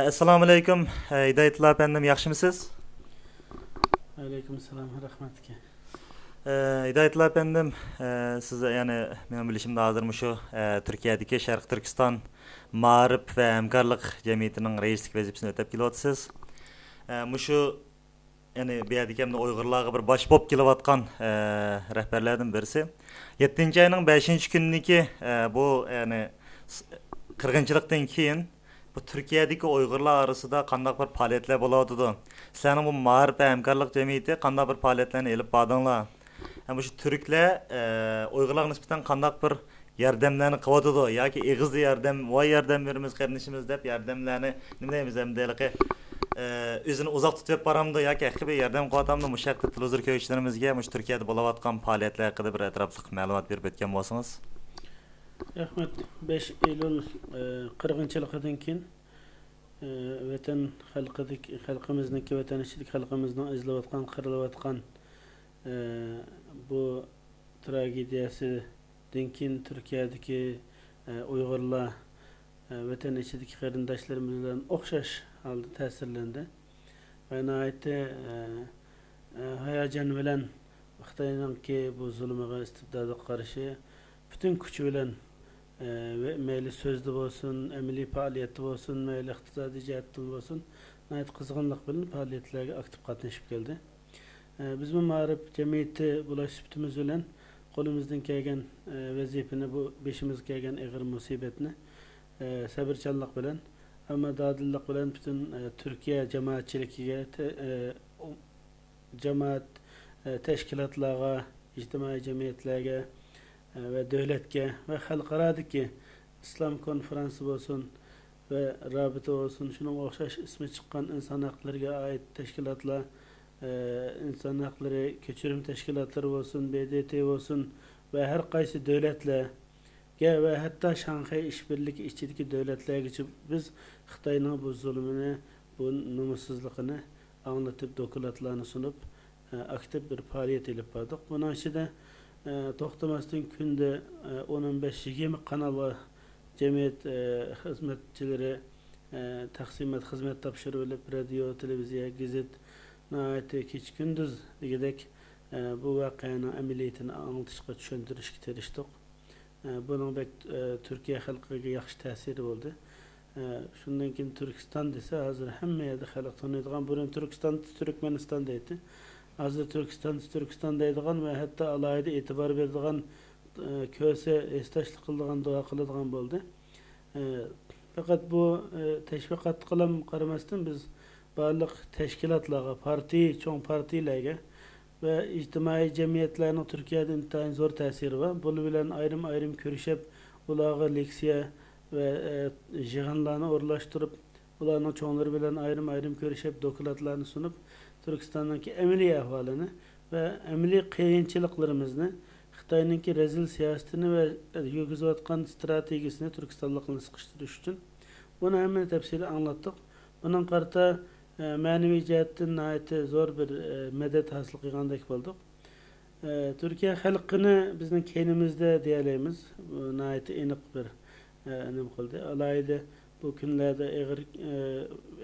Assalomu alaykum. Hidayatullo efendim, yaxshimisiz? Aleykümselam, rahmetke. Hidayatullo efendim, siz yani benim bilişimde hazır şu Türkiye'deki Şarkı Türkistan Mağrip ve Hemkarlık Cemiyeti'nin reislik vazifesini ötep kilotsuz. Şu yani bir yerdeki hem de Uygurlarga bir baş bop kilovatkan rehberlerden birisi. 7. ayının 5. günündeki bu yani kırgınçılıktan keyin bu Türkiye'deki Uygurlar arasında kandak bir faaliyetler buladıdı. Senin bu Mağrip ve Hemkarlık Cemiyeti kandak bir faaliyetlerini elip badınla. Yani şu Türkler Uygurlar nispeten kandak bir yardımlarını kıvadıdı. Ya ki eğizli yardım, vay yardım verimiz kardeşimiz deyip yardımlarını ne diyemiz hem de özünü uzak tutup baramdı ya ki ekibi yardım kıvatamdı. Muşaklı televizyon köyüşlerimizge Türkiye'de bulavatkan faaliyetler hakkında bir etraflık malumat verip etken olsanız. Rahmet 5 Eylül kırgınçılıktan keyin vatan halkımızdaki vatandaşlık halkımızdan izlevatkan, kırılavatkan bu tragediyası dinkin Türkiye'deki Uygurlar vatandaşlık kardeşlerimizden okşaş aldı, tesirlendi. Ve nihayette hayacan bilen Xitayning ki bu zulmüge istibdada karşı bütün gücü bilen ve meyli sözlü olsun, emeli faaliyeti olsun, meyli iqtisadi cihetli olsun, nihayet kızgınlık bilen faaliyetlerine aktif katlaşıp geldi. Biz bu Mağrip Cemiyeti bulaşıptımız bilen kolumuzdan kelgen vazifeni bu beşimiz kelgen ağır musibetini sabırchanlık bilen ama dadillik bilen bütün Türkiye cemaatçiligiga cemaat teşkilatlarga, ictimai cemiyetlerge ve devletke ve halkaradaki İslam konferansı olsun ve rabıta olsun şunun okşaş ismi çıkan insan haklarına ait teşkilatlar, insan hakları köçürüm teşkilatları olsun, BDT olsun ve her kaysi devletle ve hatta Şanghay işbirliği içindeki devletler geçip biz Xitayning bu zulmünü, bu numussuzluğunu anlatıp dokulatlarını sunup aktif bir faaliyet edip bardık. Bunun içinde toxtamasdan günde 10-15-20 kanal cemiyet hizmetçileri taksimat hizmet tapşırılıp radyo, televizyon, gazet nihayeti hiç gündüz degedek bu vakayının ameliyatını anlatışqa düşündürüşke teriştik. Bunun bek Türkiye halkıga yaxşı tesiri oldu. Şundan keyin Türkistan dese hazır hamma yerda xalq tanıydigan burun Türkistan, Türkmenistan deydi. Hazır Türkistan deydigan ve hatta alayda etibar berdigan köse estaşlık kıldigan dua kıladigan boldu. Fakat bu teşviqat kılam qaramasdan biz barliq teşkilatlarga, çoğun partilerge ve ictimai cemiyetlerinin Türkiye'de intayin zor tesiri var. Bunu bilen ayrım körüşep ulağa leksiya ve jihanlarını orlaştırıp ularının çoğunları bilen ayrım körüşep dokulatlarını sunup Türkistan'daki emeli ahvalini ve emeli kıyınçılıklarımızını Xitay'nınki rezil siyasetini ve yürgüzüvatkan stratejisini Türkistanlıkını sıkıştırış için bunu hemen tepsili anlattık. Bunun karta manevi cihetten nihayeti zor bir medet hasıl kılgandaki bulduk. Türkiye halkını bizim keynimizde diyeleyimiz. Nihayeti enik bir önem kıldı. Alayda bu günlerde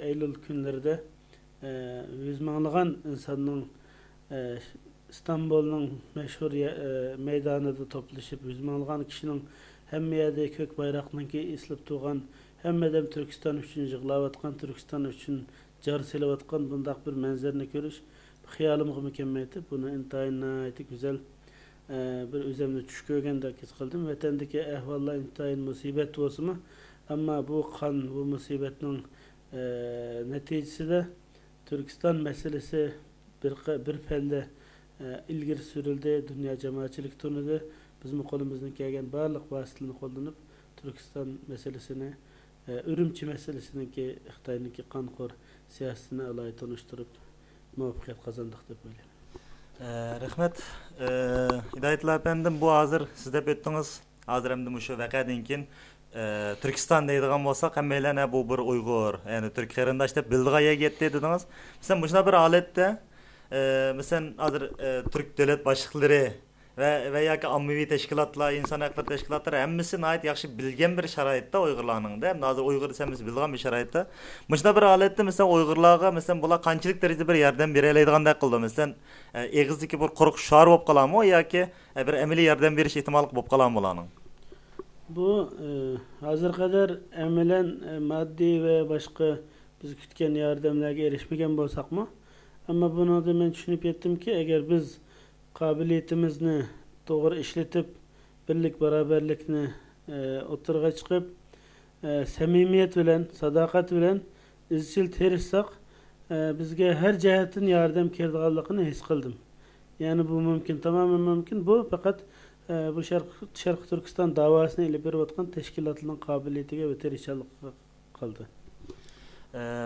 Eylül günlerde yüzmanlıgan insanın İstanbul'un meşhur meydanında toplaşıp yüzmanlıgan kişinin hem yerde kök bayrakının ki islip tuğan hem de Türkistan üçün yığılavatkan, Türkistan üçün car selavatkan bundak bir menzerini görüş xiyalımı mükemmeydi. Bunu intayin nihayeti güzel bir üzemde tuş köygende kez kıldım. Vatandaki ehvalla intayin musibet olsun ama bu bu musibetin neticesi de Türkistan meselesi bir pelde ilgir sürüldü, dünya cemaatçilik turnudu. Bizim kolumuzdan kelgen barliq vasıtlarını kullanıp Türkistan meselesini, Ürümçi meselesinin ki Xitay'nınki kanxor siyasetini alay tanıştırıp muvaffakiyet kazandık dep oylayman. Rahmet. Hidayatullo efendim, bu hazır siz dep öttünüz. Hazır hem de şu vakadan keyin Türkistan deydigan bolsak hammalar bu bir Uygur, yani Türk qarindosh deb bildiga yetdi dediniz. Mesela bu bir aletde mesela hazır Türk devlet başlıkları ve yoki ommaviy tashkilotlar, inson huquqlari tashkilotlari hammasi nihoyat yaxshi bilgan bir sharoitda Uyg'urlarning da, hozir Uyg'ur desamiz bilgan bir sharoitda. Muşda bir holatda masalan Uyg'urlarga masalan bular qanchalik darajada bir yordam bera oladiganday qildi. Masalan, eg'izdagi bir quruq shar bo'lib qoladimi yoki bir amaliy yordam berish ehtimoli bo'lib qoladimi bularning? Bu hozir qadar amalan moddiy va boshqa biz kutgan yordamlarga erishmagan bo'lsakmi, ammo buni men tushunib yetdimki, agar biz qobiliyatimizni to'g'ri ishlatib, birlik barobarlikni o'tirg'a chiqib, samimiyat bilan, sadoqat bilan izchil tirishsak, bizga har jihatdan yordam keladiganligini his qildim. Ya'ni bu mumkin, tamamen mumkin. Bu faqat bu Sharq Turkiston davosini ilib berayotgan tashkilotlarning qobiliyatiga va tirishchiligiga qoldi.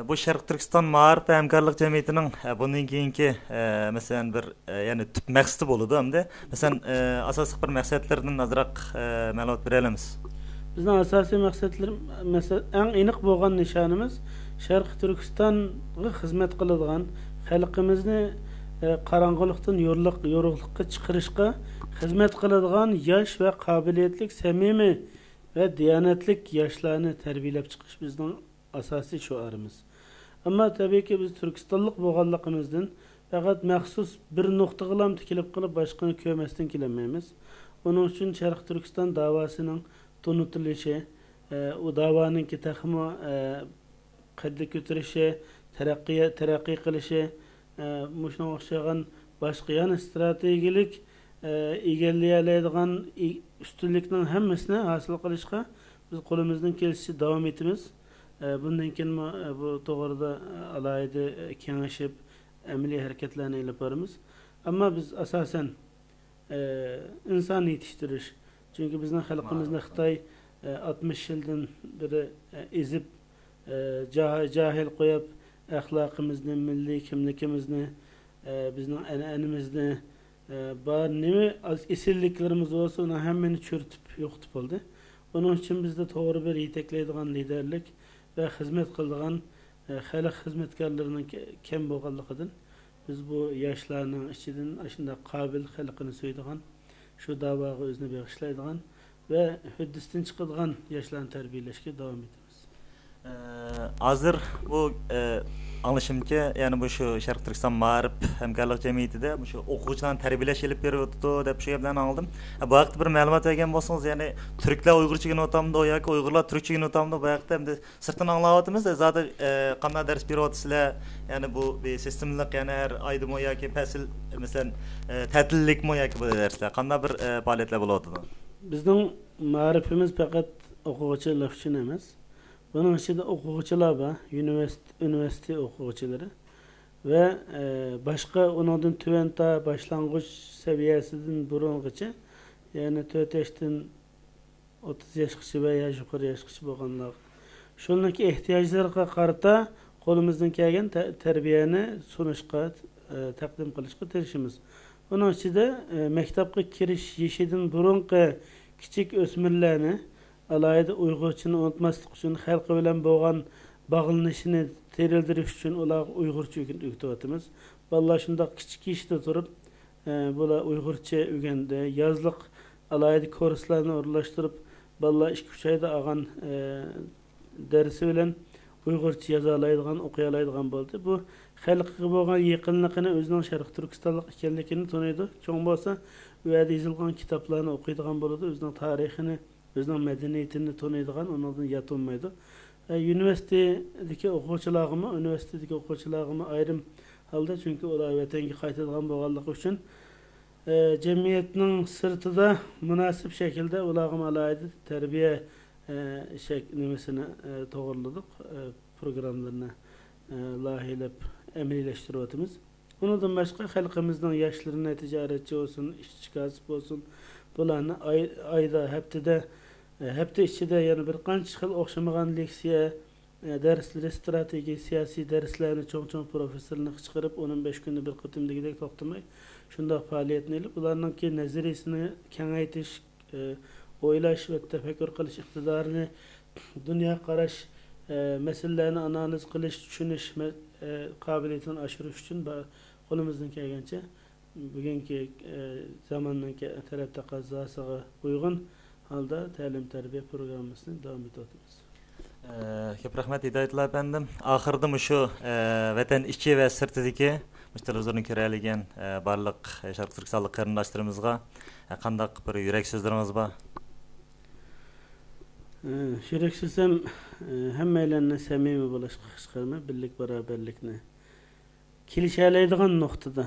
Bu Sharq Turkiston Ma'arif va hamkorlik jamiyatining bundan keyingi masalan bir ya'ni tub maqsadi bo'ladi hamda masalan asosiy bir maqsadlardan ozroq ma'lumot bera olamiz. Bizning asosiy maqsadlarimiz, eng aniq bo'lgan nishonimiz Sharq Turkistonga xizmat qiladigan, xalqimizni qorong'ulikdan yorug'likka chiqarishga xizmat qiladigan yosh va qobiliyatli, samimiy va diyonatlik yoshlarni tarbiyalab chiqish bizning asosiy shuarimiz. Ammo tabiiyki biz Turkistonlik bo'lganligimizdan faqat maxsus bir nuqtaga ham tikilib qilib boshqani ko'rmasdan kelmaymiz. Onun uchun Sharq Turkiston davosining tunutilishi, u davoninki taxmo qaddi ko'tarishi, taraqqiy qilishi, shunga o'xshagan boshqa yana strategik egallay ustunlikning hammasini hosil qilishga biz qo'limizdan kelishicha davom etamiz. Bundan keyin bu to'g'rida alohida kengashib, amaliy harakatlarni olib boramiz. Ammo biz asosan inson yetishtirish. Chunki bizning xalqimizni Xitoy 60 yildan beri ezib, jahil qo'yib, axloqimizni, milliy kimligimizni, bizning an'anamizni, bor nima esilliklarimiz bo'lsa, uni hammani cho'rtib yo'qotib oldi. Onun uchun bizda to'g'ri bir yetaklaydigan liderlik ve xizmat qiladigan xalq xizmatkorlarining kam bo'lganligidan biz bu yoshlarning ichidan shunday qobil xalqini so'yadigan, shu da'voga o'zini bag'ishlaydigan ve huddisdan chiqadigan yoshlarni tarbiyalashga davom etamiz. Hozir bu anlaşımki yani bu şu Sharq Turkiston Ma'arif hamkorlik jamiyatida bu şu o'quvchilarni tarbiyalash olib beryapti deb shu gaplarni oldim. Bu haqda bir ma'lumot bergan bo'lsangiz, ya'ni turklar uyg'urcha o'qitamdi yoki uyg'urlar turkcha o'qitamdi, bu haqda endi sirtdan anglayapmiz. Zaten qanday dars beryapsizlar? Ya'ni bu bir sistemlik, ya'ni har oydimi yoki fasl masalan ta'tillikmi yoki bu darslar qanday bir faoliyatlar bo'lyapti? Bizning ma'rifimiz faqat o'quvchilar uchun emas. Bunun içinde o'quvchilar var, üniversite o'quvchilari ve başka ondan tüventa başlangıç seviyesinden burungacha, yani 4 yaşdan 30 yaşgacha ve yuqori yaşgacha bo'lganlar. Shuningki ehtiyojlarga qarata qo'limizdan kelgan tarbiyani sunishga, taqdim qilishga tirishimiz. Bunun içinde maktabga kirish yoshidan burungi kichik o'smirlarni alayda Uyg'urchani unutmaslik uchun, xalqi bilan bo'lgan bog'lanishini terildirish uchun ular Uyg'urcha o'rgatyapmiz. Bolalar shundoq kichik yoshda turib, bular Uyg'urcha o'rgandi, yozliq alayda kurslarni o'rlashtirib, bolalar 2-3 oyda olgan darsi bilan Uyg'urcha yoza oladigan, o'qiy oladigan bo'ldi. Bu xalqqa bo'lgan yaqinligini, o'zining Sharq Turkistonlik ekanligini tanıydi. Cho'ng bo'lsa, u yerda yozilgan kitoblarni o'qiydigan bo'ladi, o'zining tarixini, özünün medeniyetini tanıydıgan, onlardan yatılmaydı. Üniversitedeki o'quvchilarga ayrım halda, çünkü ular vatanga qaytadigan bo'lganligi uchun jamiyatning sirtida munosib shaklda ularga alohida tarbiya nimesini to'g'irladik, programlarni loyihalab amaliylashtiriyomiz. Bundan boshqa xalqimizning yoshlarini tijoratchi bo'lsin, ishchi kasb bo'lsin, bularni ayda hafta ichida yana bir qancha xil o'xshamagan leksiya darslari, strategik siyosiy darslarni cho'ng professorlar chiqarib 15 kunda bir qatimdagidek to'xtamay shunday faoliyatni olib, ularningki nazariyasini kengaytirish, o'ylash va tafakkur qilish iqtidorini, dunyo qarash, masalalarni analiz qilish, tushunish qobiliyatini oshirish uchun qo'limizdan kelgancha bugünkü zamanın talep taqozzosiga uygun halda ta'lim-tarbiya programmasını davom etiyotimiz. Ko'p rahmat Hidoyatilla apandim. Oxirida shu vatan ichi va sirtidagi televizorni ko'radigan barliq Sharq Turkistonlik qarindoshlarimizga qandaq bir yurak so'zlaringiz bor? Yurak so'zim hammalarni samimiy bo'lishga chaqirma, birlik barobarlikni kelishalaydigan nuqtada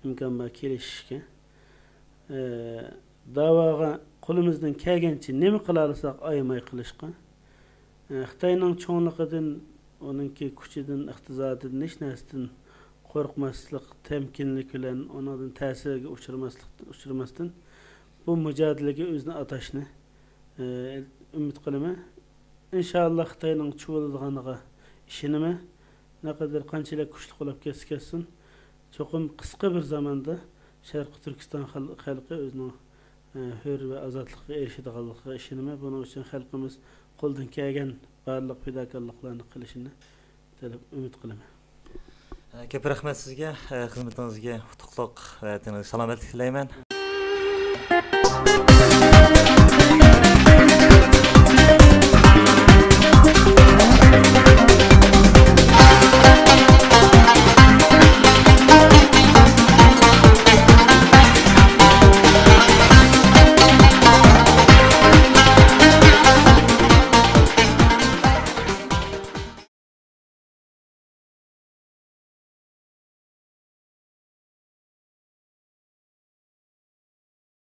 imkon bor kelishishga. Da'voga qo'limizdan kelgancha nima qila olsak ayamay qilishga. Xitoyning cho'nligidan, uningki kuchidan, iqtisodidan, hech narsadan qo'rqmaslik, temkinlik bilan uning ta'siriga uchramasdan bu mujodilaga o'zini atashni umid qilaman. Inshaalloh Xitoyning chuviladiganiga ishonaman. Naqadar qanchalik kuchli bo'lib ketsin, cho'qim qisqa bir zamonda Sharq Turkiston xalqi o'zining hür va ozodlikka erishadiganligiga ishonaman. Buning uchun xalqimiz qo'ldan kelgan barliq fidokorliklarni qilishini umid qilaman. Ko'p rahmat sizga, xizmatingizga utuqlik va salomatlik tilayman.